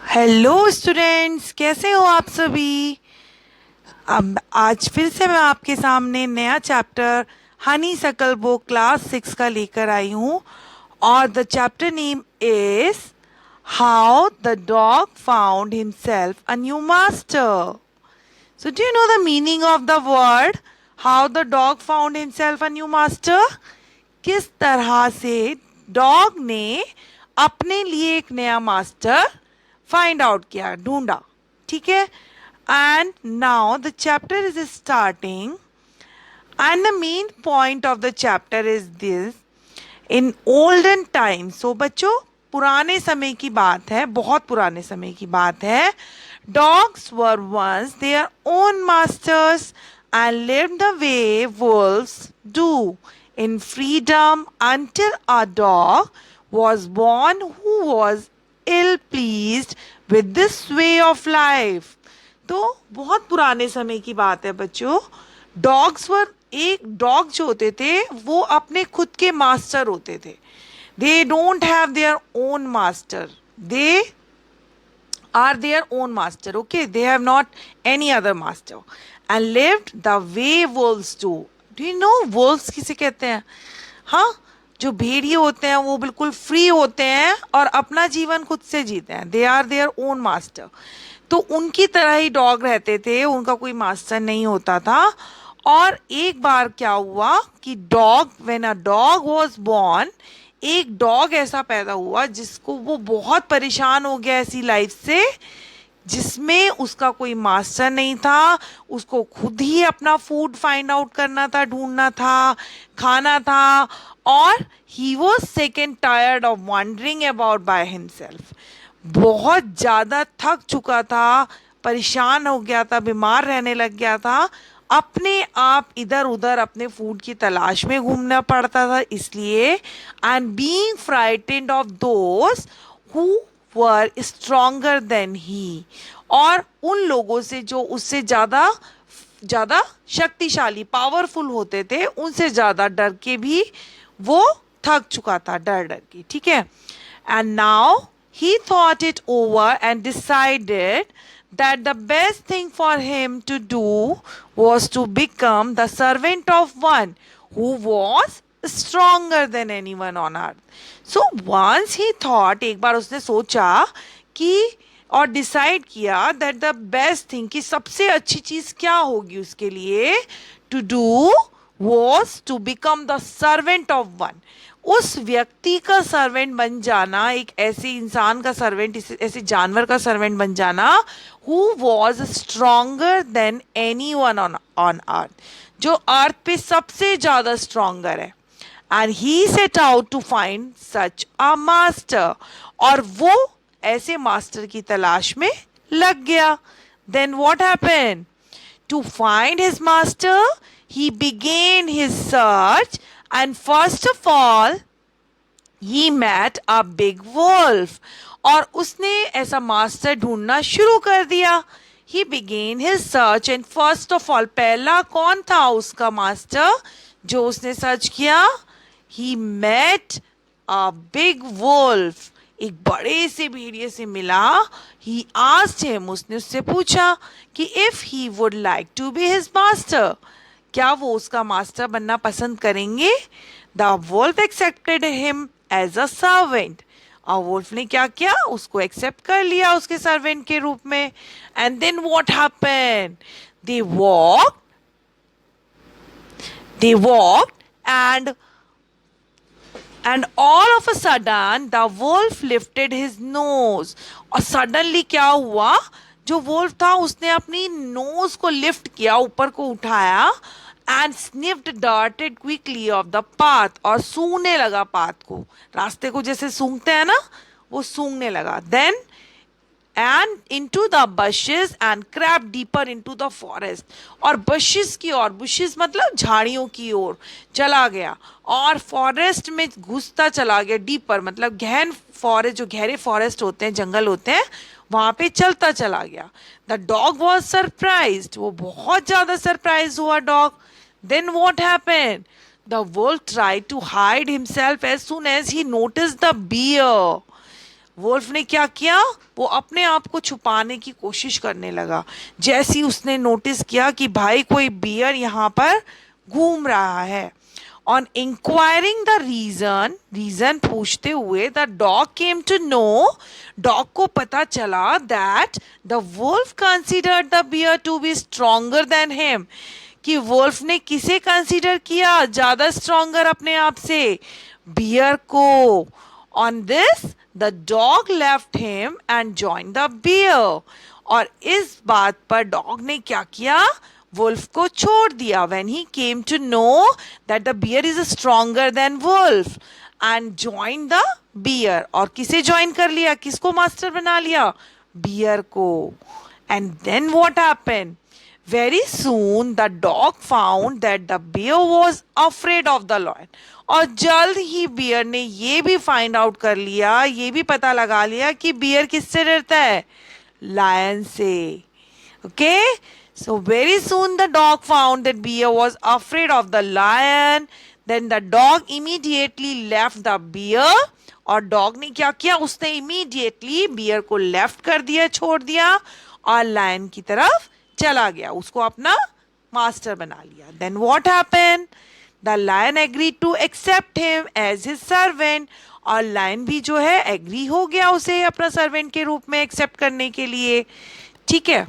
Hello students, कैसे हो आप सभी। अब आज फिर से मैं आपके सामने नया चैप्टर हनी सकल बुक क्लास 6 का लेकर आई हूँ। और the chapter name is how the dog found himself a new master. So do you know the meaning of the word how the dog found himself a new master. किस तरह से dog ने अपने लिए एक नया मास्टर फाइंड आउट किया, ढूंढा। ठीक है। And now the chapter is starting and the main point of the chapter is this. In olden time, so बच्चों पुराने समय की बात है, बहुत पुराने समय की बात है। Dogs were once their own masters and lived the way wolves do in freedom until a dog was born who was ill pleased with this way of life। तो बहुत पुराने समय की बात है बच्चों। डॉग्स वर, एक डॉग जो होते थे वो अपने खुद के मास्टर होते थे। They don't have their own master, they are their own master. Okay, they have not any other master and lived the way wolves do. Do you know wolves किसे कहते हैं? हाँ, जो भेड़िए होते हैं वो बिल्कुल फ्री होते हैं और अपना जीवन खुद से जीते हैं। They are their own master. तो उनकी तरह ही डॉग रहते थे, उनका कोई मास्टर नहीं होता था। और एक बार क्या हुआ कि dog, when a dog was born, एक डॉग ऐसा पैदा हुआ जिसको वो बहुत परेशान हो गया ऐसी लाइफ से जिसमें उसका कोई मास्टर नहीं था। उसको खुद ही अपना फूड फाइंड आउट करना था, ढूंढना था, खाना था। और he was sick and tired of wandering about by himself. बहुत ज़्यादा थक चुका था, परेशान हो गया था, बीमार रहने लग गया था। अपने आप इधर उधर अपने फूड की तलाश में घूमना पड़ता था इसलिए। And being frightened of those who were stronger than he, और उन लोगों से जो उससे ज़्यादा ज़्यादा शक्तिशाली, पावरफुल होते थे, उनसे ज़्यादा डर के भी वो थक चुका था, डर डर के। ठीक है। And now he thought it over and decided that the best thing for him to do was to become the servant of one who was stronger than anyone on earth. So once he thought, एक बार उसने सोचा कि और decide किया that the best thing, कि सबसे अच्छी चीज क्या होगी उसके लिए, to do was to become the servant of one, उस व्यक्ति का सर्वेंट बन जाना, एक ऐसे इंसान का सर्वेंट, ऐसे जानवर का सर्वेंट बन जाना who was stronger than anyone on earth, जो अर्थ पे सबसे ज्यादा स्ट्रोंगर है। And he set out to find such a master, और वो ऐसे मास्टर की तलाश में लग गया। Then what happened? To find his master he began his search, and first of all he met a big wolf, और उसने ऐसा मास्टर ढूंढना शुरू कर दिया। he began his search and first of all, पहला कौन था उसका मास्टर जो उसने सर्च किया? he met a big wolf, एक बड़े से भेड़िए से मिला। he asked him, उसने उससे पूछा कि if he would like to be his master, क्या वो उसका मास्टर बनना पसंद करेंगे? The wolf accepted him as a servant, और वोल्फ ने क्या किया? उसको एक्सेप्ट कर लिया उसके सर्वेंट के रूप में। And then what happened? They walk and all of a sudden the wolf lifted his nose, और सडनली क्या हुआ? जो वोल्फ था उसने अपनी नोज को लिफ्ट किया, ऊपर को उठाया। And sniffed darted quickly off the path, और सूंघने लगा पाथ को, रास्ते को जैसे सूंघते हैं ना, वो सूंघने लगा। Then and into the bushes and crept deeper into the forest, और bushes की ओर, bushes मतलब झाड़ियों की ओर चला गया, और फॉरेस्ट में घुसता चला गया। डीपर मतलब गहन फॉरेस्ट, जो गहरे फॉरेस्ट होते हैं, जंगल होते हैं, वहां पे चलता चला गया। द डॉग वॉज सरप्राइज्ड, वो बहुत ज्यादा सरप्राइज हुआ dog. Then what happened? The wolf tried to hide himself as soon as he noticed the bear, wolf ने क्या किया, वो अपने आप को छुपाने की कोशिश करने लगा। जैसे ही उसने नोटिस किया कि भाई कोई बियर यहाँ पर घूम रहा है। On inquiring the reason, reason पूछते हुए, the dog came to know, dog को पता चला that the wolf considered the bear to be stronger than him, कि वुल्फ ने किसे कंसीडर किया ज्यादा स्ट्रोंगर अपने आप से, बियर को। On this the dog left him and join the bear, और इस बात पर डॉग ने क्या किया, वुल्फ को छोड़ दिया। When he came to know that the bear is stronger than wolf and join the bear, और किसे ज्वाइन कर लिया, किसको मास्टर बना लिया, बियर को। And then what happened, very soon the dog found that the bear was afraid of the lion, और जल्द ही बियर ने ये भी फाइंड आउट कर लिया, ये भी पता लगा लिया कि बियर किससे डरता है, लायन से। Okay, so very soon the dog found that bear was afraid of the lion, then the dog immediately left the bear, और डॉग ने क्या किया, उसने इमीडिएटली बियर को लेफ्ट कर दिया, छोड़ दिया, और लायन की तरफ चला गया, उसको अपना मास्टर बना लिया। Then what happened, the lion agree to accept him as his servant, और लायन भी जो है एग्री हो गया उसे अपना सर्वेंट के रूप में एक्सेप्ट करने के लिए। ठीक है,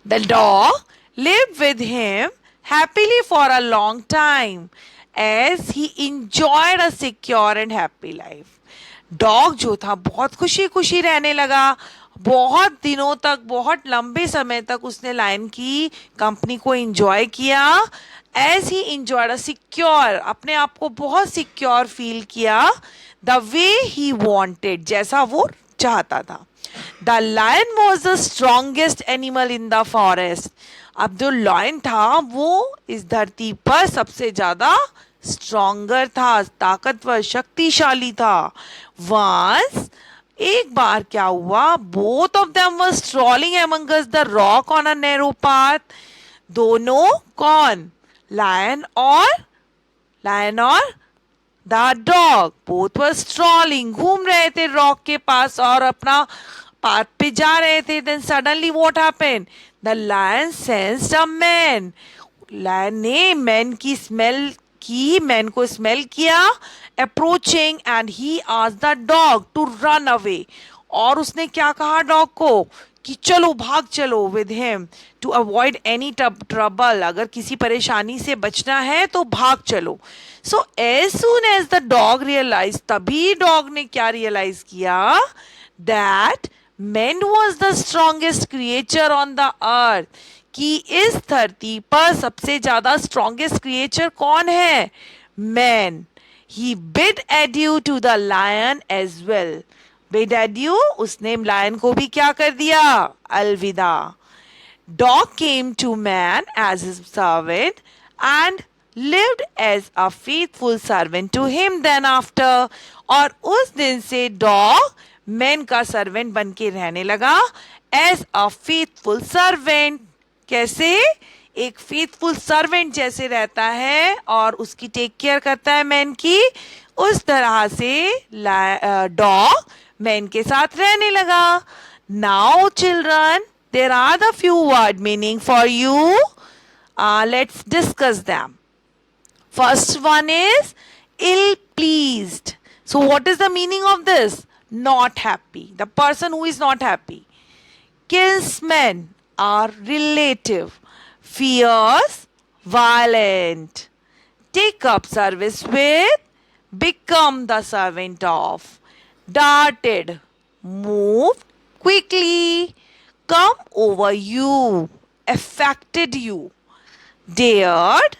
the dog live with him happily for a long time as he enjoyed a secure and happy life. Dog जो था बहुत खुशी खुशी रहने लगा, बहुत दिनों तक, बहुत लंबे समय तक उसने लायन की कंपनी को एंजॉय किया। As he enjoyed a secure, अपने आप को बहुत सिक्योर फील किया, द वे ही वांटेड, जैसा वो चाहता था। The lion was the strongest animal in the forest, अब जो लायन था वो इस धरती पर सबसे ज्यादा स्ट्रॉन्गर था, ताकतवर, शक्तिशाली था। वंस, एक बार क्या हुआ, both of them were strolling Among Us the rock on a narrow path, दोनों कौन, लायन और the dog, both were strolling, घूम रहे थे रॉक के पास और अपना पाथ पे जा रहे थे। Then suddenly what happened, the lion sensed a man, lion ने मैन की स्मेल की, मैन को स्मेल किया, approaching, and he asked the dog to run away, और उसने क्या कहा डॉग को कि चलो, भाग चलो with him, to avoid any trouble, अगर किसी परेशानी से बचना है तो भाग चलो। So as soon as the dog realise, तभी डॉग ने क्या रियलाइज किया, that man was the strongest creature on the earth, कि इस धरती पर सबसे ज्यादा स्ट्रॉन्गेस्ट क्रिएचर कौन है, man. He bid adieu to the lion as well, bid adieu, उसने लायन को भी क्या कर दिया, अलविदा। Dog came to man as his servant and lived as a faithful servant to him then after, और उस दिन से डॉग मैन का सर्वेंट बन के रहने लगा, एज अ फेथफुल सर्वेंट, कैसे, एक फेथफुल सर्वेंट जैसे रहता है और उसकी टेक केयर करता है मैन की, उस तरह से डॉग मैन के साथ रहने लगा। Now children, there are the few word meaning for you, let's discuss them. First one is ill-pleased. So what is the meaning of this? Not happy. The person who is not happy. Kinsmen are relative. Fierce, violent. Take up service with, become the servant of. Darted, moved quickly, come over you, affected you. Dared,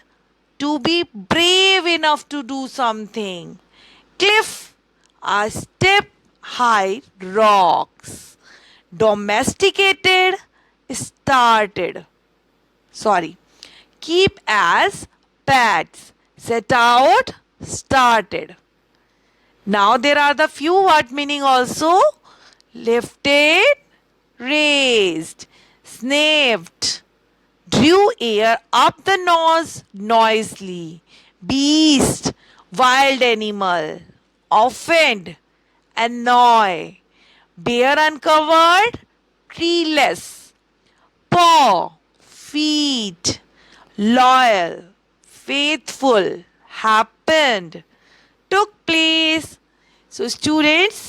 to be brave enough to do something. Cliff, a step high rocks. Domesticated, started. Keep as pets. Set out, started. Now there are the few word meaning also. Lifted, raised, sniffed, drew air up the nose noisily. Beast, wild animal. Offend, annoy. bear uncovered, treeless, paw, feet, loyal, faithful, happened, took place. So students,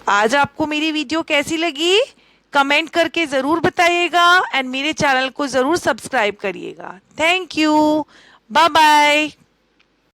आज आपको मेरी video कैसी लगी comment करके ज़रूर बताइएगा and मेरे channel को ज़रूर सब्सक्राइब करिएगा। Thank you, bye bye.